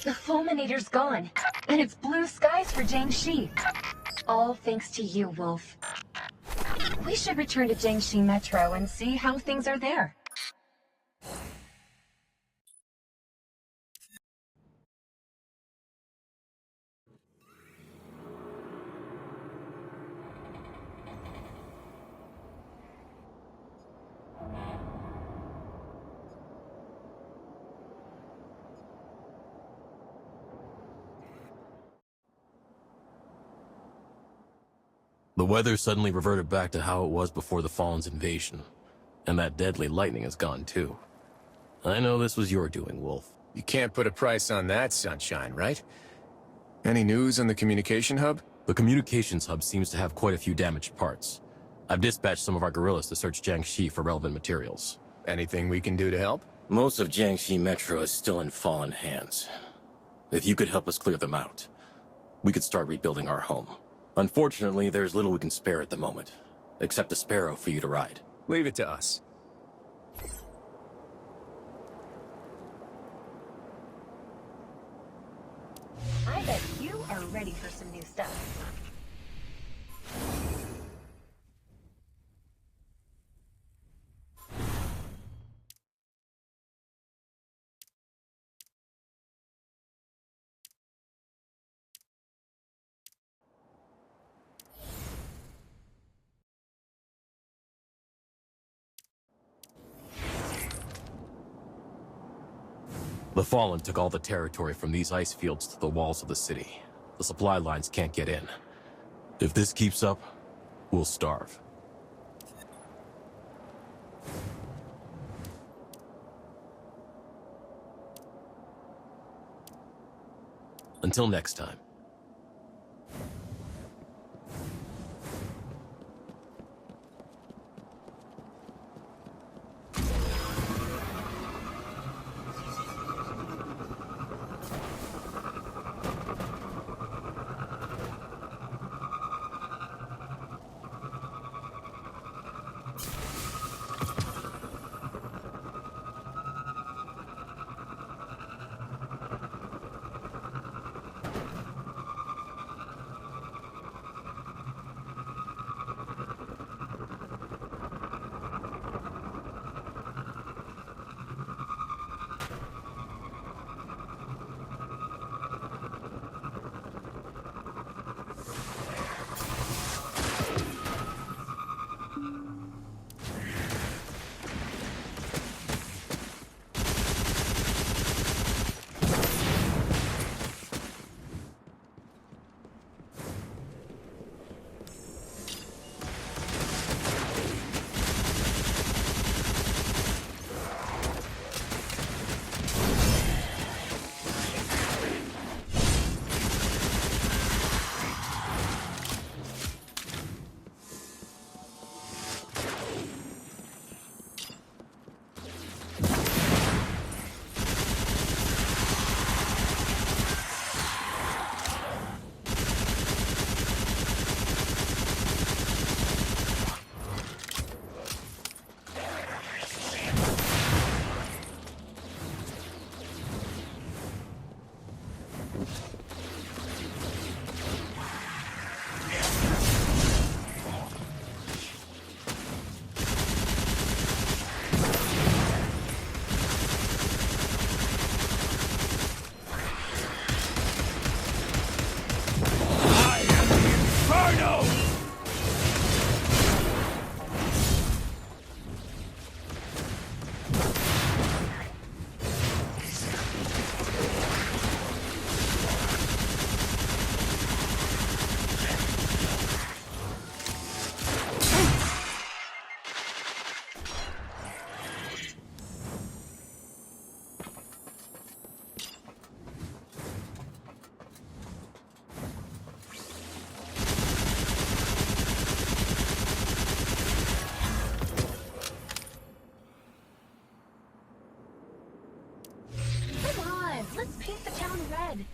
The fulminator's gone, and it's blue skies for Jiangshi. All thanks to you, Wolf. We should return to Jiangshi Metro and see how things are there. The weather suddenly reverted back to how it was before the Fallen's invasion. And that deadly lightning is gone too. I know this was your doing, Wolf. You can't put a price on that, Sunshine, right? Any news on the communication hub? The communications hub seems to have quite a few damaged parts. I've dispatched some of our guerrillas to search Jiangshi for relevant materials. Anything we can do to help? Most of Jiangshi Metro is still in Fallen hands. If you could help us clear them out, we could start rebuilding our home. Unfortunately, there's little we can spare at the moment, except a sparrow for you to ride. Leave it to us. I bet you are ready for some new stuff. The Fallen took all the territory from these ice fields to the walls of the city. The supply lines can't get in. If this keeps up, we'll starve. Until next time. Let's paint the town red.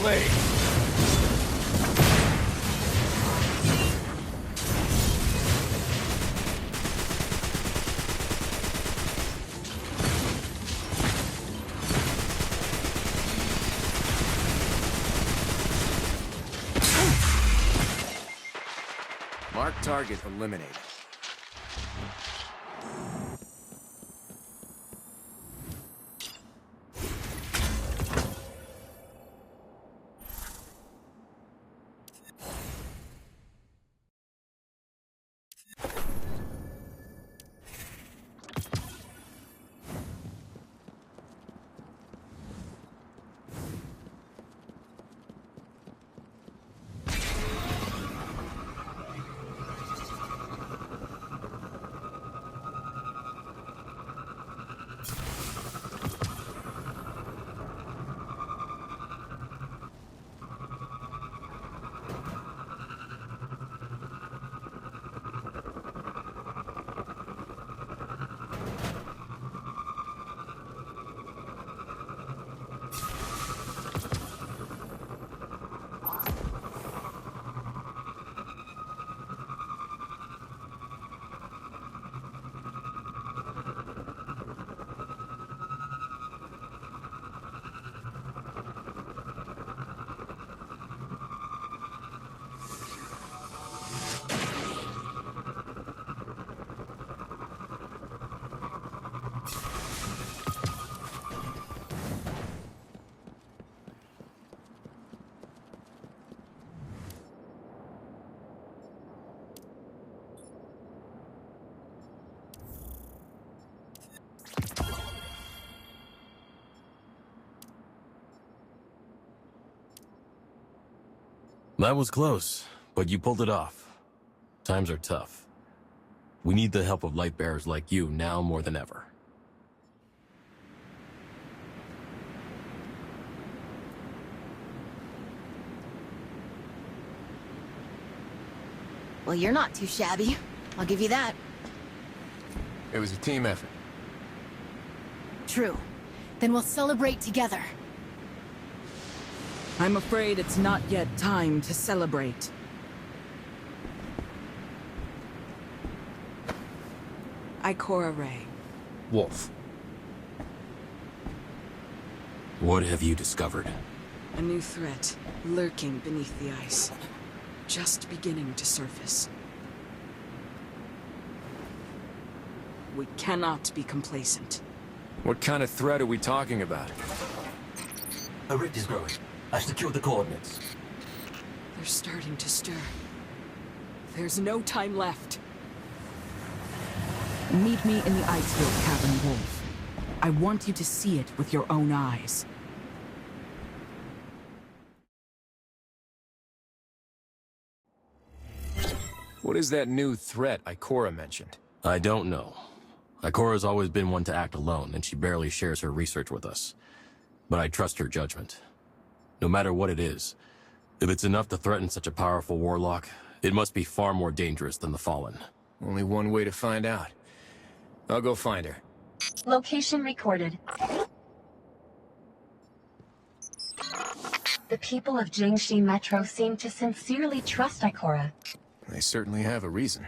way! Mark target eliminated. That was close, but you pulled it off. Times are tough. We need the help of light bearers like you now more than ever. Well, you're not too shabby. I'll give you that. It was a team effort. True. Then we'll celebrate together. I'm afraid it's not yet time to celebrate. Ikora Ray. Wolf. What have you discovered? A new threat, lurking beneath the ice. Just beginning to surface. We cannot be complacent. What kind of threat are we talking about? A rift is growing. I've secured the coordinates. They're starting to stir. There's no time left. Meet me in the Icefield Cavern, Wolf. I want you to see it with your own eyes. What is that new threat Ikora mentioned? I don't know. Ikora's always been one to act alone, and she barely shares her research with us. But I trust her judgment. No matter what it is, if it's enough to threaten such a powerful warlock, it must be far more dangerous than the Fallen. Only one way to find out. I'll go find her. Location recorded. The people of Jiangshi Metro seem to sincerely trust Ikora. They certainly have a reason.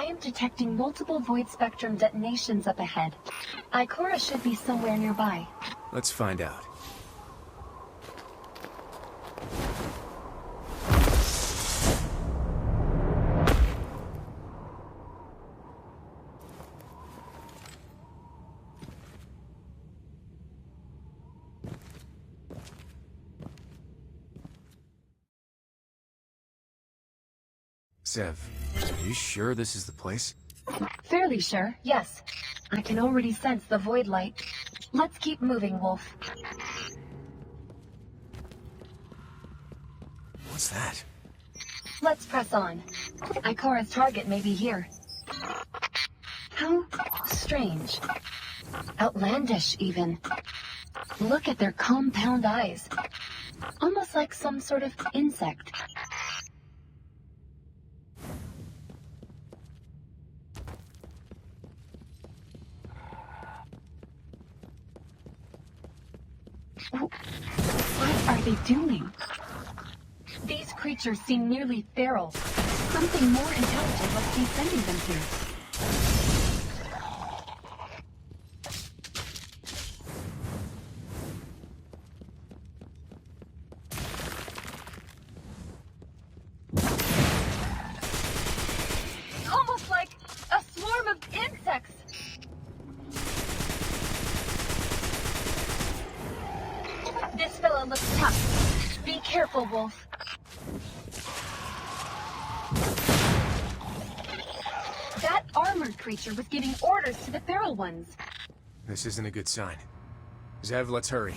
am detecting multiple void spectrum detonations up ahead. Ikora should be somewhere nearby. Let's find out. Zev, are you sure this is the place? Fairly sure, yes. I can already sense the void light. Let's keep moving, Wolf. What's that? Let's press on. Ikora's target may be here. How strange. Outlandish, even. Look at their compound eyes. Almost like some sort of insect. What are they doing? These creatures seem nearly feral. Something more intelligent must be sending them here. Almost like a swarm of insects. This fella looks tough. Be careful, Wolf. That armored creature was giving orders to the feral ones. This isn't a good sign. Zev, let's hurry.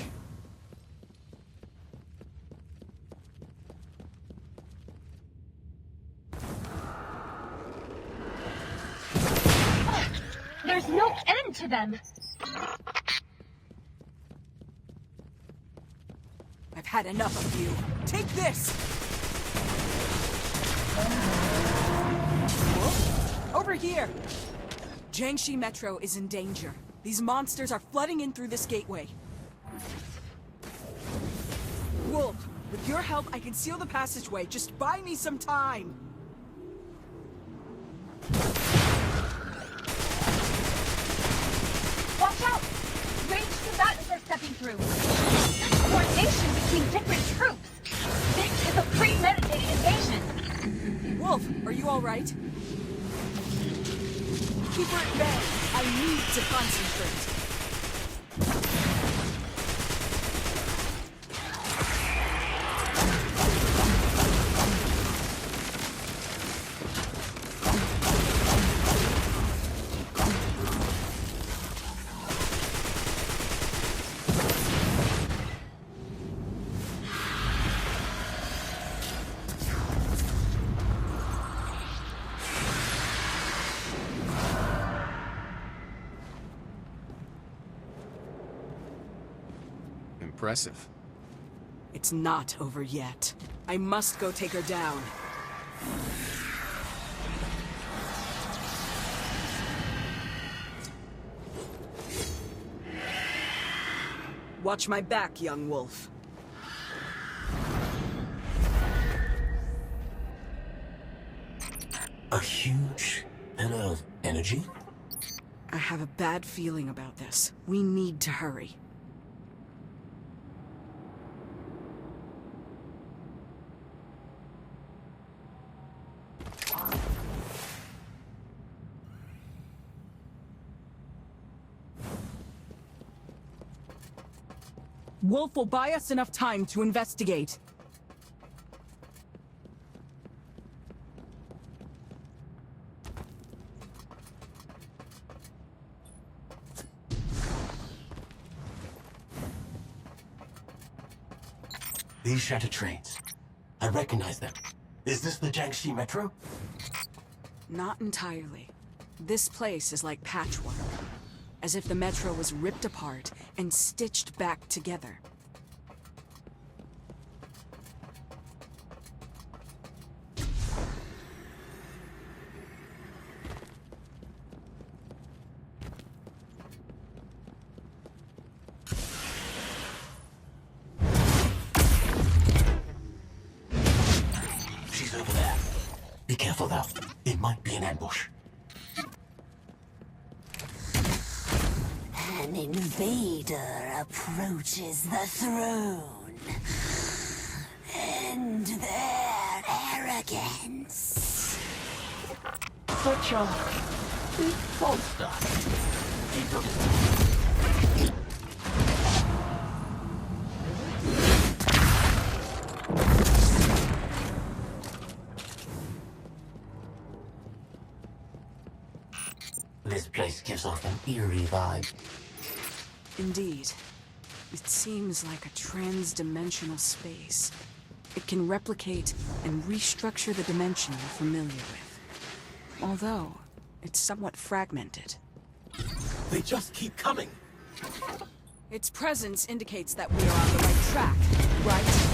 There's no end to them. I've had enough of you. Take this! Whoa. Over here! Jiangshi Metro is in danger. These monsters are flooding in through this gateway. Wolf, with your help, I can seal the passageway. Just buy me some time. Watch out! Ranged combatants are stepping through. Coordination between different troops. This is a premeditated invasion. Wolf, are you all right? Keep her at bay. I need to concentrate. Impressive. It's not over yet. I must go take her down. Watch my back, young wolf. A huge bit of energy? I have a bad feeling about this. We need to hurry. Wolf will buy us enough time to investigate. These shattered trains. I recognize them. Is this the Jiangshi Metro? Not entirely. This place is like patchwork. As if the metro was ripped apart and stitched back together. She's over there. Be careful though. It might be an ambush. An invader approaches the throne. End their arrogance. Such a big monster. He took it. This place gives off an eerie vibe. Indeed. It seems like a trans-dimensional space. It can replicate and restructure the dimension you're familiar with. Although, it's somewhat fragmented. They just keep coming. Its presence indicates that we are on the right track, right?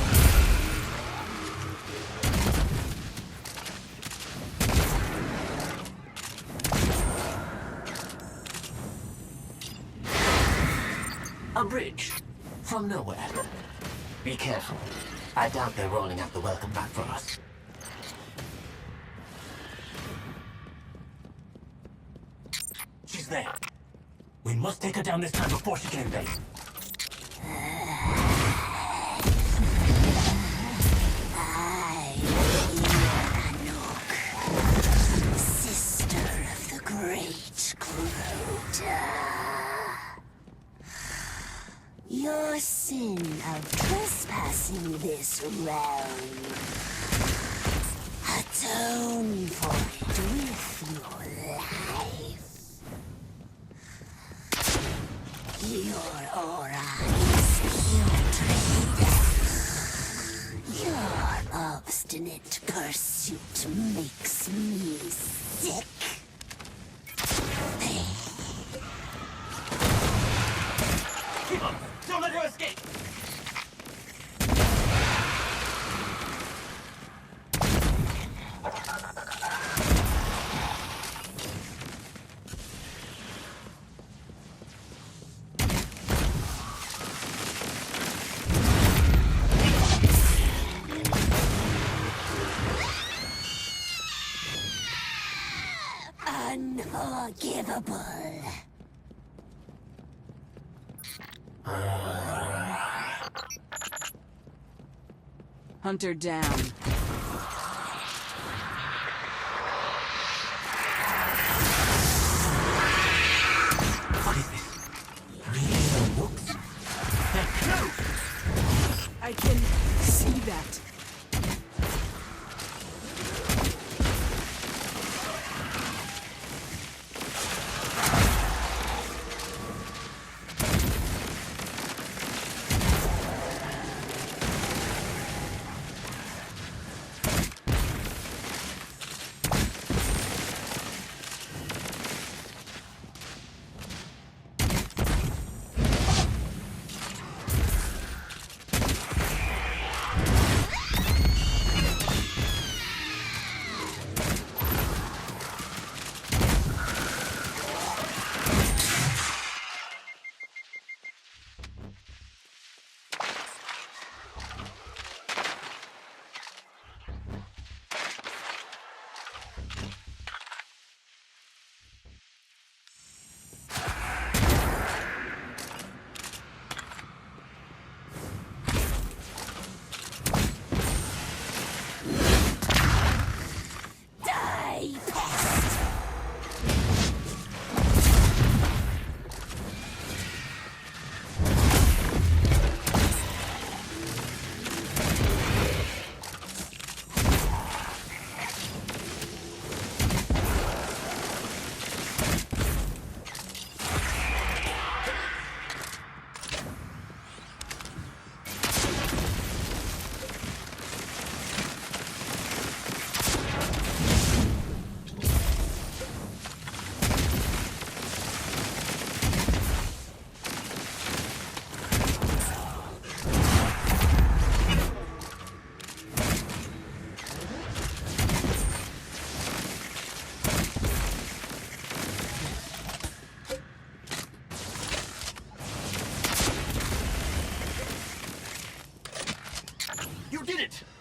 A bridge. From nowhere. Be careful. I doubt they're rolling out the welcome back for us. She's there. We must take her down this time before she can invade. Sister of the great Crota. Your sin of trespassing this realm. Atone for it with your life. Your aura is putrid. Your obstinate pursuit makes me sick. Keep up! Don't let her escape! Unforgivable. Hunter down. What is this? Real books? They're closed! I can see that.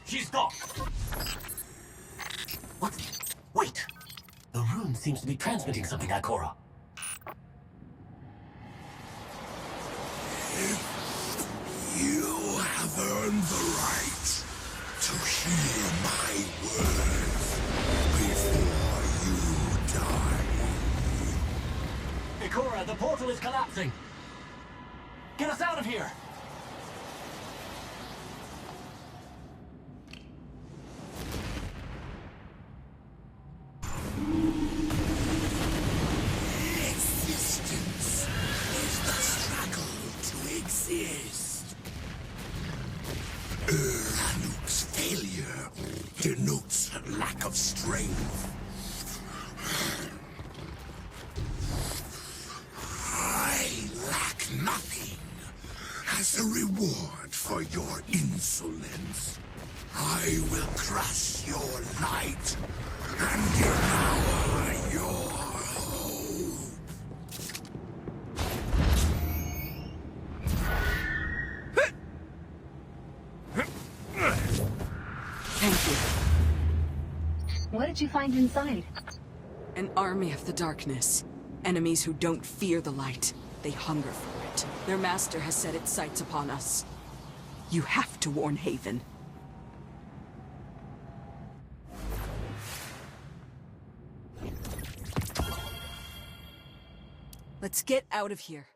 She's gone! What? Wait! The room seems to be transmitting something, Ikora. The portal is collapsing. Get us out of here! Existence is the struggle to exist. Ranuk's failure denotes lack of strength. I lack nothing. As a reward for your insolence, I will crush your light and devour your hope. Thank you. What did you find inside? An army of the darkness. Enemies who don't fear the light. They hunger for it. Their master has set its sights upon us. You have to warn Haven. Let's get out of here.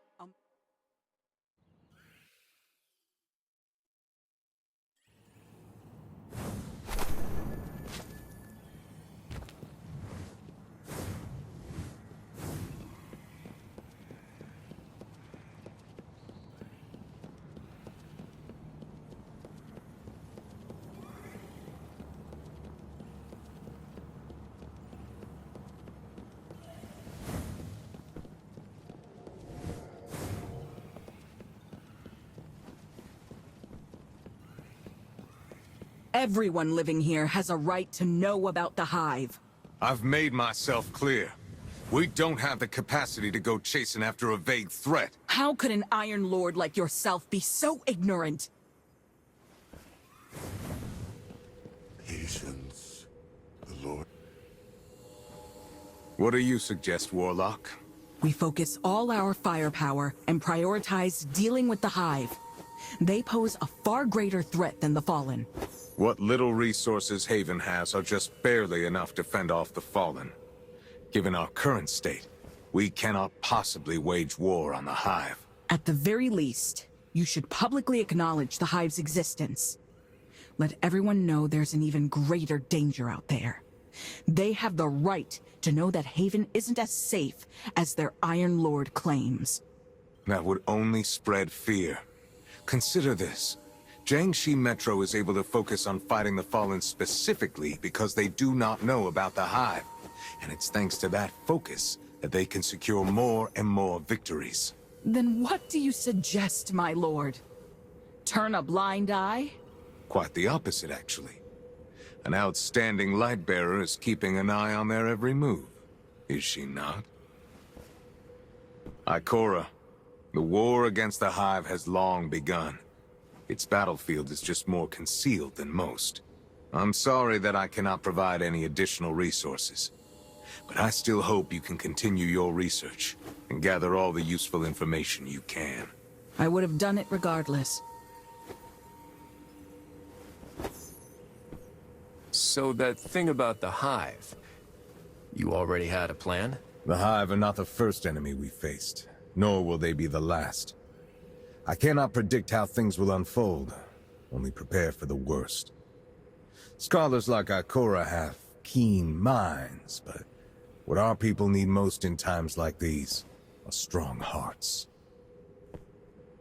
Everyone living here has a right to know about the Hive. I've made myself clear. We don't have the capacity to go chasing after a vague threat. How could an Iron Lord like yourself be so ignorant? Patience, the Lord. What do you suggest, Warlock? We focus all our firepower and prioritize dealing with the Hive. They pose a far greater threat than the Fallen. What little resources Haven has are just barely enough to fend off the Fallen. Given our current state, we cannot possibly wage war on the Hive. At the very least, you should publicly acknowledge the Hive's existence. Let everyone know there's an even greater danger out there. They have the right to know that Haven isn't as safe as their Iron Lord claims. That would only spread fear. Consider this. Jiangshi Metro is able to focus on fighting the Fallen specifically because they do not know about the Hive. And it's thanks to that focus that they can secure more and more victories. Then what do you suggest, my lord? Turn a blind eye? Quite the opposite, actually. An outstanding light-bearer is keeping an eye on their every move. Is she not? Ikora, the war against the Hive has long begun. Its battlefield is just more concealed than most. I'm sorry that I cannot provide any additional resources. But I still hope you can continue your research and gather all the useful information you can. I would have done it regardless. So that thing about the Hive, you already had a plan? The Hive are not the first enemy we faced, nor will they be the last. I cannot predict how things will unfold, only prepare for the worst. Scholars like Ikora have keen minds, but what our people need most in times like these are strong hearts.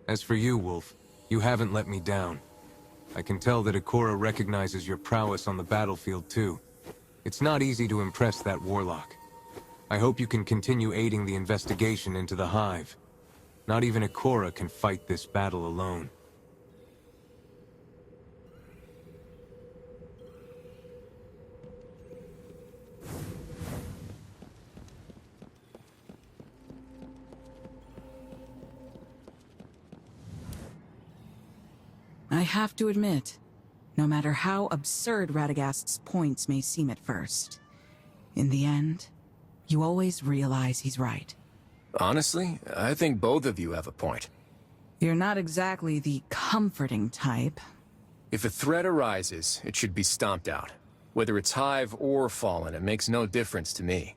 As for you, Wolf, you haven't let me down. I can tell that Ikora recognizes your prowess on the battlefield, too. It's not easy to impress that warlock. I hope you can continue aiding the investigation into the Hive. Not even Ikora can fight this battle alone. I have to admit, no matter how absurd Radagast's points may seem at first, in the end, you always realize he's right. Honestly, I think both of you have a point. You're not exactly the comforting type. If a threat arises, it should be stomped out. Whether it's Hive or Fallen, it makes no difference to me.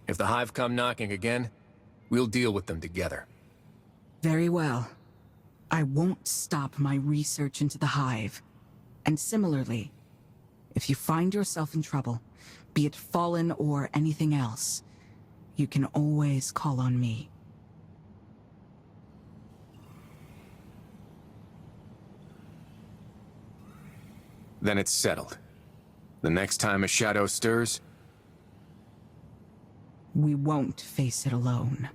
If the Hive come knocking again, We'll deal with them together. Very well. I won't stop my research into the Hive. And similarly, if you find yourself in trouble, be it Fallen or anything else, you can always call on me. Then it's settled. The next time a shadow stirs, We won't face it alone.